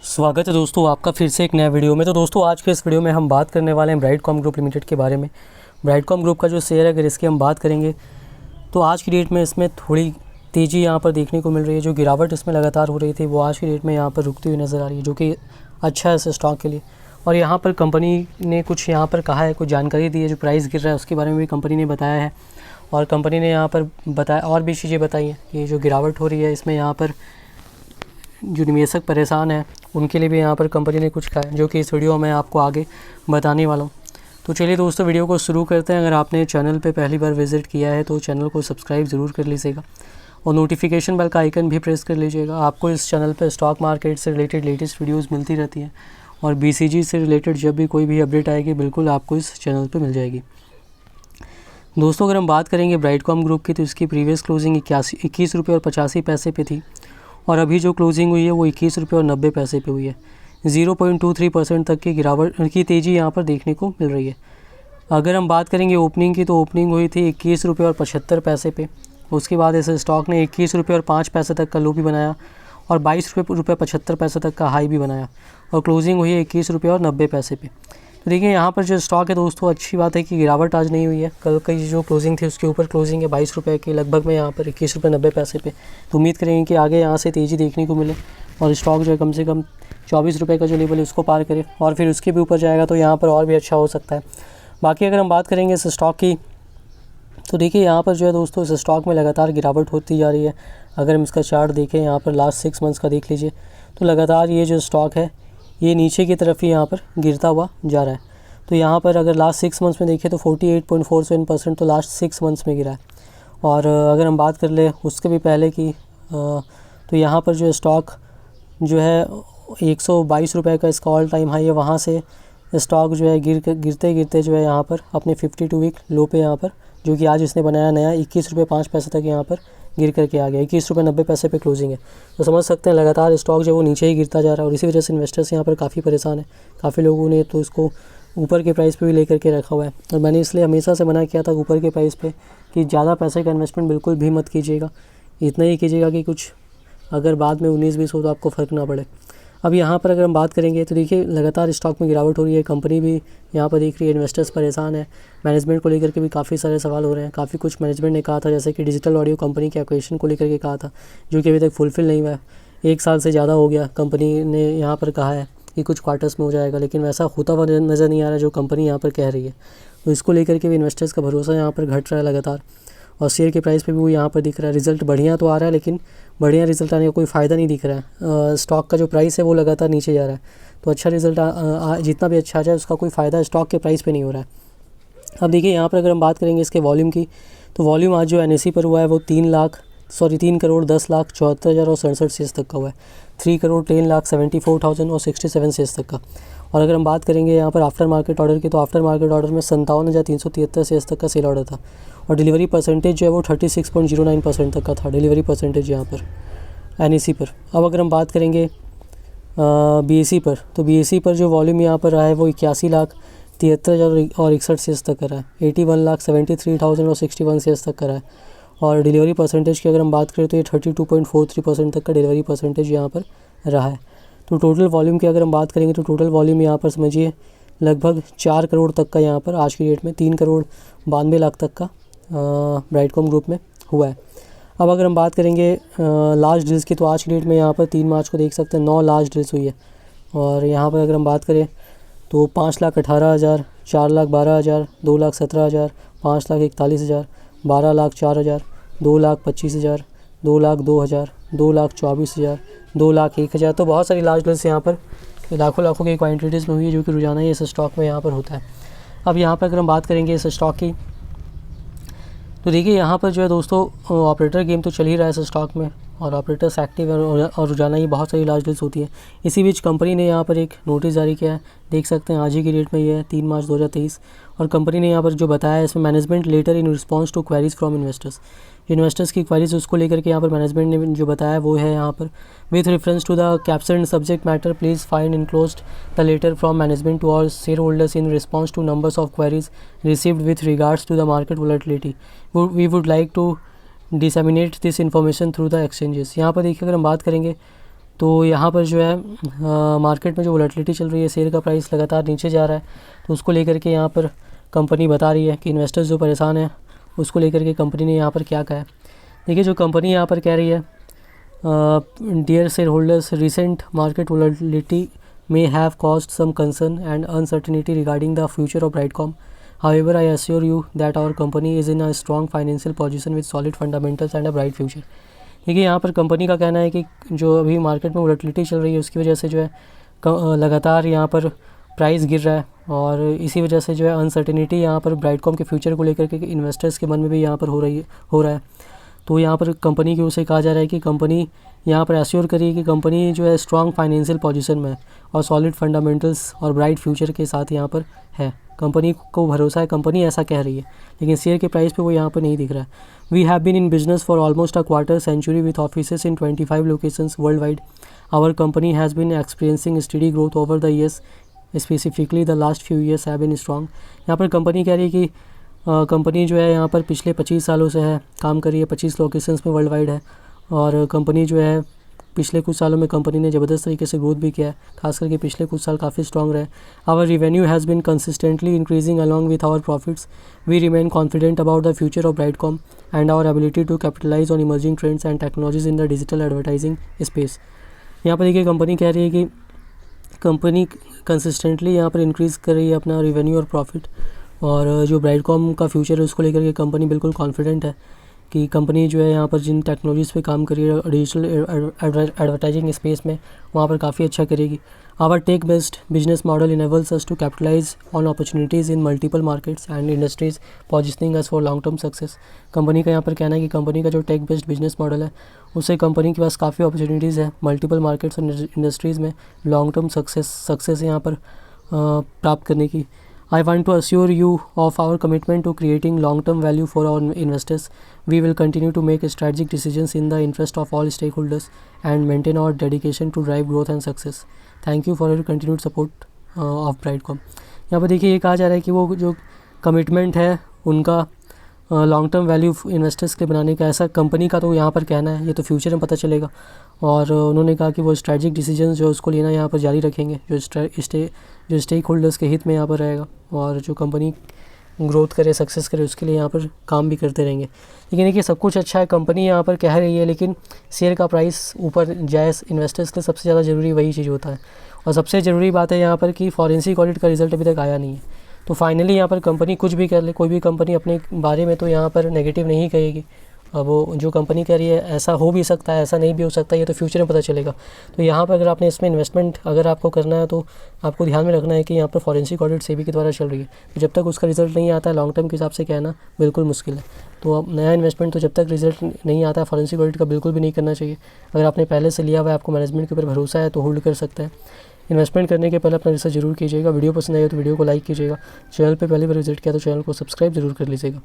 स्वागत है दोस्तों आपका फिर से एक नया वीडियो में। तो दोस्तों आज के इस वीडियो में हम बात करने वाले हैं ब्राइटकॉम ग्रुप लिमिटेड के बारे में। ब्राइटकॉम ग्रुप का जो शेयर है, अगर इसकी हम बात करेंगे तो आज की डेट में इसमें थोड़ी तेज़ी यहाँ पर देखने को मिल रही है। जो गिरावट इसमें लगातार हो रही थी वो आज की डेट में यहाँ पर रुकती हुई नज़र आ रही है, जो कि अच्छा है इस स्टॉक के लिए। और यहाँ पर कंपनी ने कुछ यहाँ पर कहा है, कुछ जानकारी दी है, जो प्राइस गिर रहा है उसके बारे में भी कंपनी ने बताया है। और कंपनी ने यहाँ पर बताया और भी चीज़ें बताई हैं कि जो गिरावट हो रही है इसमें यहाँ पर जो निवेशक परेशान है उनके लिए भी यहाँ पर कंपनी ने कुछ कहा है, जो कि इस वीडियो में आपको आगे बताने वाला हूँ। तो चलिए दोस्तों वीडियो को शुरू करते हैं। अगर आपने चैनल पे पहली बार विज़िट किया है तो चैनल को सब्सक्राइब ज़रूर कर लीजिएगा और नोटिफिकेशन बेल का आइकन भी प्रेस कर लीजिएगा। आपको इस चैनल पर स्टॉक मार्केट से रिलेटेड लेटेस्ट वीडियोज़ मिलती रहती हैं और BCG से रिलेटेड जब भी कोई भी अपडेट आएगी बिल्कुल आपको इस चैनल पर मिल जाएगी। दोस्तों अगर हम बात करेंगे ब्राइटकॉम ग्रुप की तो इसकी प्रीवियस क्लोजिंग 21 रुपये और 85 पैसे पे थी और अभी जो क्लोजिंग हुई है वो 21 रुपये और 90 पैसे पे हुई है। 0.23% तक की गिरावट की तेज़ी यहाँ पर देखने को मिल रही है। अगर हम बात करेंगे ओपनिंग की तो ओपनिंग हुई थी 21 रुपये और 75 पैसे पे। उसके बाद इस स्टॉक ने 21 रुपये और 5 पैसे तक का लो भी बनाया और 22 रुपये 75 पैसे तक का हाई भी बनाया और क्लोजिंग हुई है 21 रुपये और 90 पैसे पे। तो देखिए यहाँ पर जो स्टॉक है दोस्तों, अच्छी बात है कि गिरावट आज नहीं हुई है। कल की जो क्लोजिंग थी उसके ऊपर क्लोजिंग है 22 रुपये के लगभग में, यहाँ पर 21 रुपये 90 पैसे पे। तो उम्मीद करेंगे कि आगे यहाँ से तेज़ी देखने को मिले और स्टॉक जो है कम से कम 24 रुपये का जो लेवल है उसको पार करे और फिर उसके भी ऊपर जाएगा तो यहाँ पर और भी अच्छा हो सकता है। बाकी अगर हम बात करेंगे इस स्टॉक की तो देखिए यहाँ पर जो है दोस्तों इस स्टॉक में लगातार गिरावट होती जा रही है। अगर हम इसका चार्ट देखें यहाँ पर लास्ट 6 मंथ्स का देख लीजिए तो लगातार ये जो स्टॉक है ये नीचे की तरफ ही यहाँ पर गिरता हुआ जा रहा है। तो यहाँ पर अगर लास्ट 6 मंथ्स में देखें तो 48.47% तो लास्ट 6 मंथ्स में गिरा है। और अगर हम बात कर ले उसके भी पहले की तो यहाँ पर जो स्टॉक जो है 122 रुपये का इसका ऑल टाइम हाई है, वहाँ से स्टॉक जो है गिरते गिरते जो है यहाँ पर अपने 52 वीक लो पे यहाँ पर जो कि आज इसने बनाया नया 21 रुपये 5 पैसे तक यहाँ पर गिर करके आ गया। 21 रुपये 90 पैसे पे क्लोजिंग है। तो समझ सकते हैं लगातार स्टॉक जो वो नीचे ही गिरता जा रहा है और इसी वजह से इन्वेस्टर्स यहाँ पर काफ़ी परेशान है। काफ़ी लोगों ने तो इसको ऊपर के प्राइस पे भी लेकर के रखा हुआ है और मैंने इसलिए हमेशा से मना किया था ऊपर के प्राइस पे कि ज़्यादा पैसे का इन्वेस्टमेंट बिल्कुल भी मत कीजिएगा। इतना ही कीजिएगा कि कुछ अगर बाद में 19-20 हो तो आपको फ़र्क ना पड़े। अब यहाँ पर अगर हम बात करेंगे तो देखिए लगातार स्टॉक में गिरावट हो रही है। कंपनी भी यहाँ पर दिख रही है, इन्वेस्टर्स परेशान है। मैनेजमेंट को लेकर के भी काफ़ी सारे सवाल हो रहे हैं। काफ़ी कुछ मैनेजमेंट ने कहा था, जैसे कि डिजिटल ऑडियो कंपनी के एक्विजिशन को लेकर के कहा था, जो कि अभी तक फुलफिल नहीं हुआ है। 1 साल से ज़्यादा हो गया कंपनी ने यहाँ पर कहा है कि कुछ क्वार्टर्स में हो जाएगा, लेकिन वैसा होता हुआ नज़र नहीं आ रहा जो कंपनी यहाँ पर कह रही है। तो इसको लेकर के भी इन्वेस्टर्स का भरोसा यहाँ पर घट रहा है लगातार और शेयर के प्राइस पे भी वो यहाँ पर दिख रहा है। रिज़ल्ट बढ़िया तो आ रहा है लेकिन बढ़िया रिज़ल्ट आने का कोई फ़ायदा नहीं दिख रहा है। स्टॉक का जो प्राइस है वो लगातार नीचे जा रहा है। तो अच्छा रिज़ल्ट जितना भी अच्छा आ जाए उसका कोई फ़ायदा स्टॉक के प्राइस पे नहीं हो रहा है। अब देखिए यहाँ पर अगर हम बात करेंगे इसके वॉल्यूम की तो वॉल्यूम आज जो NSE पर हुआ है वो 3 करोड़ 10,74,000 और 67 शेयर्स तक का हुआ है। 3 करोड़ 10,74,000 और 67 शेयर्स तक का। और अगर हम बात करेंगे यहाँ पर आफ्टर मार्केट ऑर्डर की तो आफ्टर मार्केट ऑर्डर में 57,373 शेयर्स तक का सेल ऑर्डर था और डिलीवरी परसेंटेज जो है वो 36.09% तक का था डिलीवरी परसेंटेज यहाँ पर NSE पर। अब अगर हम बात करेंगे BSE पर तो BSE पर जो वॉल्यूम यहाँ पर रहा है वो 81,73,000 और 61 शेयर्स तक का रहा है। 81,73,000 और 61 शेयर्स तक का रहा है। और डिलीवरी परसेंटेज की अगर हम बात करें तो ये 32.43% तक का डिलीवरी परसेंटेज यहाँ पर रहा है। तो टोटल वॉल्यूम की अगर हम बात करेंगे तो टोटल वॉल्यूम यहाँ पर समझिए लगभग 4 करोड़ तक का यहाँ पर आज की डेट में 3 करोड़ 92 लाख तक का ब्राइटकॉम ग्रुप में हुआ है। अब अगर हम बात करेंगे लार्ज डील्स की तो आज की डेट में यहाँ पर 3 मार्च को देख सकते हैं 9 लार्ज डील्स हुई है। और यहाँ पर अगर हम बात करें तो 5,18,000, 4,12,000, 2,17,000, 5,41,000, 12,04,000, 2,25,000, 2,02,000, 2,24,000, 2,01,000। तो बहुत सारी लार्ज डील्स यहाँ पर लाखों की क्वांटिटीज़ में हुई है, जो कि रोजाना ही इस स्टॉक में यहाँ पर होता है। अब यहाँ पर अगर हम बात करेंगे इस स्टॉक की तो देखिए यहाँ पर जो है दोस्तों ऑपरेटर गेम तो चल ही रहा है इस स्टॉक में और ऑपरेटर्स एक्टिव है और रोजाना ही बहुत सारी लार्ज डील्स होती है। इसी बीच कंपनी ने यहाँ पर एक नोटिस जारी किया है, देख सकते हैं आज ही की डेट में ये है 3 मार्च 2023। और कंपनी ने यहाँ पर जो बताया है इसमें management letter in response to queries from investors की क्वेरीज उसको लेकर के यहाँ पर मैनेजमेंट ने जो बताया वो है यहाँ पर with reference to the caption subject matter please find enclosed the letter from management to all share holders in response to numbers of queries received with regards to the market volatility. We would like to disseminate this information through the exchanges. यहाँ पर देखिए अगर हम बात करेंगे तो यहाँ पर जो है मार्केट में जो वोलेटिलिटी चल रही है, शेयर का प्राइस लगातार नीचे जा रहा है, तो उसको लेकर के यहाँ पर कंपनी बता रही है कि इन्वेस्टर्स जो परेशान हैं उसको लेकर के कंपनी ने यहाँ पर क्या कहा है। देखिए जो कंपनी यहाँ पर कह रही है, dear share holders, recent market volatility may have caused some concern and uncertainty regarding the future of Brightcom. However, I assure you that our company is in a strong financial position with solid fundamentals and a bright future. देखिए यहाँ पर company का कहना है कि जो अभी market में वोलेटिलिटी चल रही है उसकी वजह से जो है लगातार यहाँ पर प्राइस गिर रहा है, और इसी वजह से जो है अनसर्टेनिटी यहाँ पर ब्राइटकॉम के फ्यूचर को लेकर के इन्वेस्टर्स के मन में भी यहाँ पर हो रहा है। तो यहाँ पर कंपनी की ओर से कहा जा रहा है कि कंपनी यहाँ पर एश्योर करिए कि कंपनी जो है स्ट्रॉन्ग फाइनेंशियल पोजीशन में और सॉलिड फंडामेंटल्स और ब्राइट फ्यूचर के साथ यहाँ पर है। कंपनी को भरोसा है, कंपनी ऐसा कह रही है, लेकिन शेयर के प्राइस पे वो यहाँ पर नहीं दिख रहा है। We have been in business for almost a quarter century with offices in 25 locations world wide. Our company has been experiencing steady growth over the years, specifically the last few years have been strong. यहाँ पर company कह रही है कि company जो है यहाँ पर पिछले 25 सालों से है काम कर रही है, 25 लोकेशंस में वर्ल्ड वाइड है, और कंपनी जो है पिछले कुछ सालों में कंपनी ने ज़बरदस्त तरीके से ग्रोथ भी किया है, खास करके पिछले कुछ साल काफ़ी स्ट्रॉन्ग रहे। Our revenue has been consistently increasing along with our profits. We remain confident about the future of Brightcom and our ability to capitalise on emerging trends and technologies in the digital advertising space. यहाँ पर देखिए company कह रही है कि company consistently यहाँ पर increase कर रही है अपना रिवेन्यू और प्रॉफिट, और जो ब्राइटकॉम का फ्यूचर है उसको लेकर के कंपनी बिल्कुल कॉन्फिडेंट है कि कंपनी जो है यहाँ पर जिन टेक्नोलॉजीज़ पे काम कर रही है डिजिटल एडवर्टाइजिंग स्पेस में, वहाँ पर काफ़ी अच्छा करेगी। Our tech based business model enables us to capitalise on opportunities in multiple markets and industries, positioning us for long term success. Company का यहाँ पर कहना है कि कंपनी का जो टेक बेस्ड बिजनेस मॉडल है उससे कंपनी के पास काफ़ी अपॉर्चुनिटीज़ है मल्टीपल मार्केट्स और इंडस्ट्रीज़ में लॉन्ग टर्म सक्सेस यहाँ पर प्राप्त करने की। I want to assure you of our commitment to creating long-term value for our investors. We will continue to make strategic decisions in the interest of all stakeholders and maintain our dedication to drive growth and success. Thank you for your continued support of Brightcom. यहाँ पर देखिए ये कहा जा रहा है कि वो जो कमिटमेंट है उनका लॉन्ग टर्म वैल्यू इन्वेस्टर्स के बनाने का, ऐसा कंपनी का तो यहाँ पर कहना है, ये तो फ्यूचर में पता चलेगा। और उन्होंने कहा कि वो स्ट्रेटजिक डिसीजंस जो उसको लेना यहाँ पर जारी रखेंगे, जो स्टेक होल्डर्स के हित में यहाँ पर रहेगा, और जो कंपनी ग्रोथ करे, सक्सेस करे, उसके लिए यहाँ पर काम भी करते रहेंगे। लेकिन देखिए सब कुछ अच्छा है, कंपनी यहाँ पर कह रही है, लेकिन शेयर का प्राइस ऊपर जाए इन्वेस्टर्स के लिए सबसे ज़्यादा ज़रूरी वही चीज़ होता है। और सबसे ज़रूरी बात है यहाँ पर कि फॉरेंसिक ऑडिट का रिज़ल्ट अभी तक आया नहीं है। तो फाइनली यहाँ पर कंपनी कुछ भी कर ले, कोई भी कंपनी अपने बारे में तो यहाँ पर नेगेटिव नहीं कहेगी। अब वो जो कंपनी कह रही है ऐसा हो भी सकता है, ऐसा नहीं भी हो सकता, ये तो फ्यूचर में पता चलेगा। तो यहाँ पर अगर आपने इसमें इन्वेस्टमेंट अगर आपको करना है तो आपको ध्यान में रखना है कि यहाँ पर फॉरेंसिक ऑडिट सेबी के द्वारा चल रही है, तो जब तक उसका रिजल्ट नहीं आता है लॉन्ग टर्म के हिसाब से कहना बिल्कुल मुश्किल है। तो अब नया इन्वेस्टमेंट तो जब तक रिजल्ट नहीं आता है फॉरेंसिक ऑडिट का बिल्कुल भी नहीं करना चाहिए। अगर आपने पहले से लिया हुआ है, आपको मैनेजमेंट के ऊपर भरोसा है तो होल्ड कर सकते हैं। इन्वेस्टमेंट करने के पहले अपना रिसर्च जरूर कीजिएगा। वीडियो पसंद आए तो वीडियो को लाइक कीजिएगा। चैनल पे पहली बार विजिट किया तो चैनल को सब्सक्राइब जरूर कर लीजिएगा।